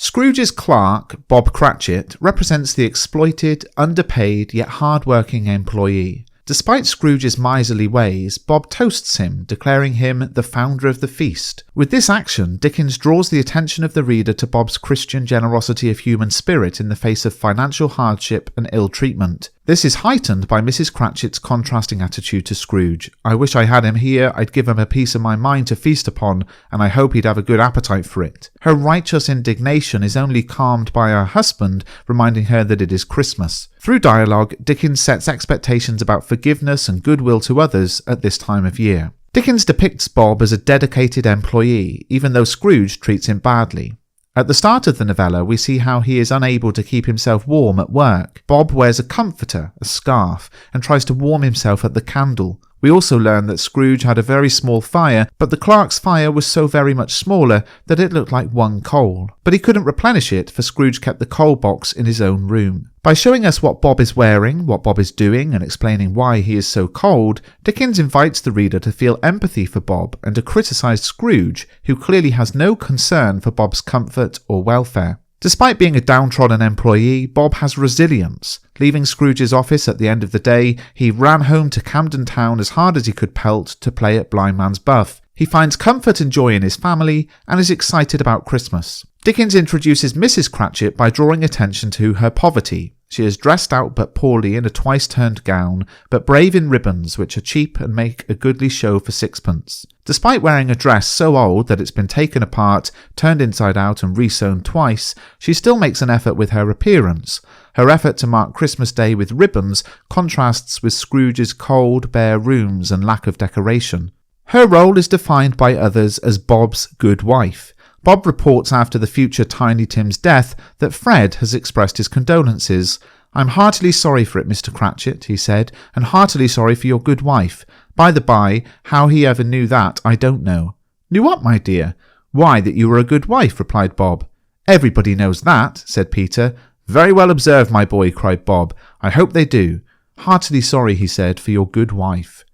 Scrooge's clerk, Bob Cratchit, represents the exploited, underpaid yet hard-working employee. Despite Scrooge's miserly ways, Bob toasts him, declaring him the founder of the feast. With this action, Dickens draws the attention of the reader to Bob's Christian generosity of human spirit in the face of financial hardship and ill treatment. This is heightened by Mrs Cratchit's contrasting attitude to Scrooge. "I wish I had him here, I'd give him a piece of my mind to feast upon, and I hope he'd have a good appetite for it." Her righteous indignation is only calmed by her husband reminding her that it is Christmas. Through dialogue, Dickens sets expectations about forgiveness and goodwill to others at this time of year. Dickens depicts Bob as a dedicated employee, even though Scrooge treats him badly. At the start of the novella, we see how he is unable to keep himself warm at work. Bob wears a comforter, a scarf, and tries to warm himself at the candle. We also learn that Scrooge had a very small fire, but the clerk's fire was so very much smaller that it looked like one coal. But he couldn't replenish it, for Scrooge kept the coal box in his own room. By showing us what Bob is wearing, what Bob is doing, and explaining why he is so cold, Dickens invites the reader to feel empathy for Bob and to criticise Scrooge, who clearly has no concern for Bob's comfort or welfare. Despite being a downtrodden employee, Bob has resilience. Leaving Scrooge's office at the end of the day, he ran home to Camden Town as hard as he could pelt to play at Blind Man's Buff. He finds comfort and joy in his family and is excited about Christmas. Dickens introduces Mrs Cratchit by drawing attention to her poverty. She is dressed out but poorly in a twice-turned gown, but brave in ribbons which are cheap and make a goodly show for sixpence. Despite wearing a dress so old that it's been taken apart, turned inside out and re-sewn twice, she still makes an effort with her appearance. Her effort to mark Christmas Day with ribbons contrasts with Scrooge's cold, bare rooms and lack of decoration. Her role is defined by others as Bob's good wife. Bob reports after the future Tiny Tim's death that Fred has expressed his condolences. "I'm heartily sorry for it, Mr Cratchit," he said, "and heartily sorry for your good wife. By the by, how he ever knew that, I don't know." "Knew what, my dear?" "Why, that you were a good wife," replied Bob. "Everybody knows that," said Peter. "Very well observed, my boy," cried Bob. "I hope they do." "Heartily sorry," he said, "for your good wife."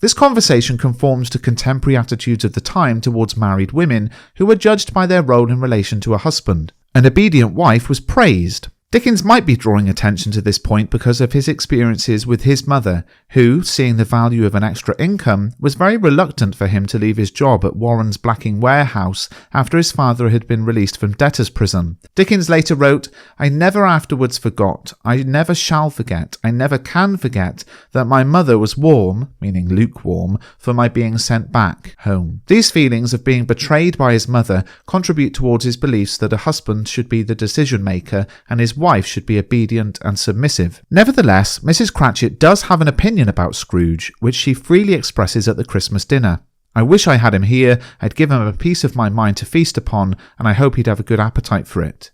This conversation conforms to contemporary attitudes of the time towards married women who were judged by their role in relation to a husband. An obedient wife was praised. Dickens might be drawing attention to this point because of his experiences with his mother, who, seeing the value of an extra income, was very reluctant for him to leave his job at Warren's blacking warehouse after his father had been released from debtor's prison. Dickens later wrote, "I never afterwards forgot, I never shall forget, I never can forget that my mother was warm," meaning lukewarm, "for my being sent back home." These feelings of being betrayed by his mother contribute towards his beliefs that a husband should be the decision-maker and his wife should be obedient and submissive. Nevertheless, Mrs Cratchit does have an opinion about Scrooge, which she freely expresses at the Christmas dinner. "I wish I had him here, I'd give him a piece of my mind to feast upon, and I hope he'd have a good appetite for it."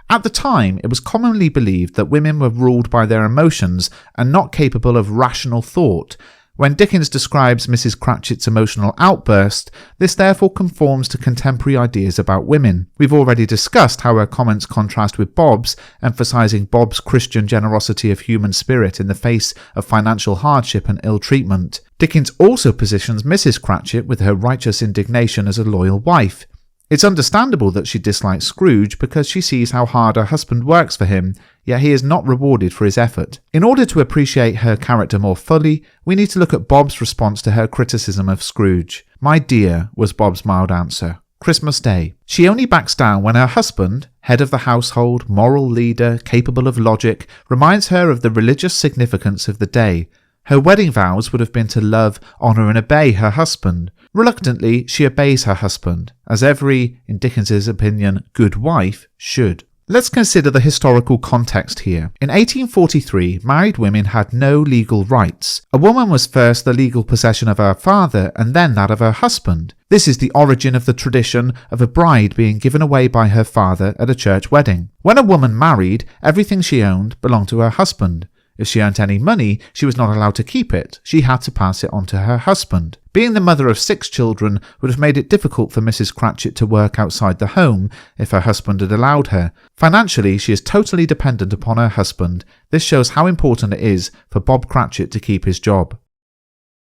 At the time, it was commonly believed that women were ruled by their emotions and not capable of rational thought. When Dickens describes Mrs Cratchit's emotional outburst, this therefore conforms to contemporary ideas about women. We've already discussed how her comments contrast with Bob's, emphasising Bob's Christian generosity of human spirit in the face of financial hardship and ill treatment. Dickens also positions Mrs Cratchit with her righteous indignation as a loyal wife. It's understandable that she dislikes Scrooge because she sees how hard her husband works for him, yet he is not rewarded for his effort. In order to appreciate her character more fully, we need to look at Bob's response to her criticism of Scrooge. "My dear," was Bob's mild answer. Christmas Day. She only backs down when her husband, head of the household, moral leader, capable of logic, reminds her of the religious significance of the day. Her wedding vows would have been to love, honour and obey her husband. Reluctantly, she obeys her husband, as every, in Dickens's opinion, good wife should. Let's consider the historical context here. In 1843, married women had no legal rights. A woman was first the legal possession of her father and then that of her husband. This is the origin of the tradition of a bride being given away by her father at a church wedding. When a woman married, everything she owned belonged to her husband. If she earned any money, she was not allowed to keep it. She had to pass it on to her husband. Being the mother of 6 children would have made it difficult for Mrs Cratchit to work outside the home if her husband had allowed her. Financially, she is totally dependent upon her husband. This shows how important it is for Bob Cratchit to keep his job.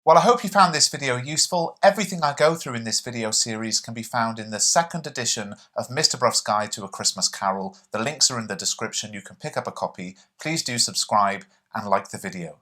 Well, I hope you found this video useful. Everything I go through in this video series can be found in the second edition of Mr. Bruff's Guide to A Christmas Carol. The links are in the description. You can pick up a copy. Please do subscribe and like the video.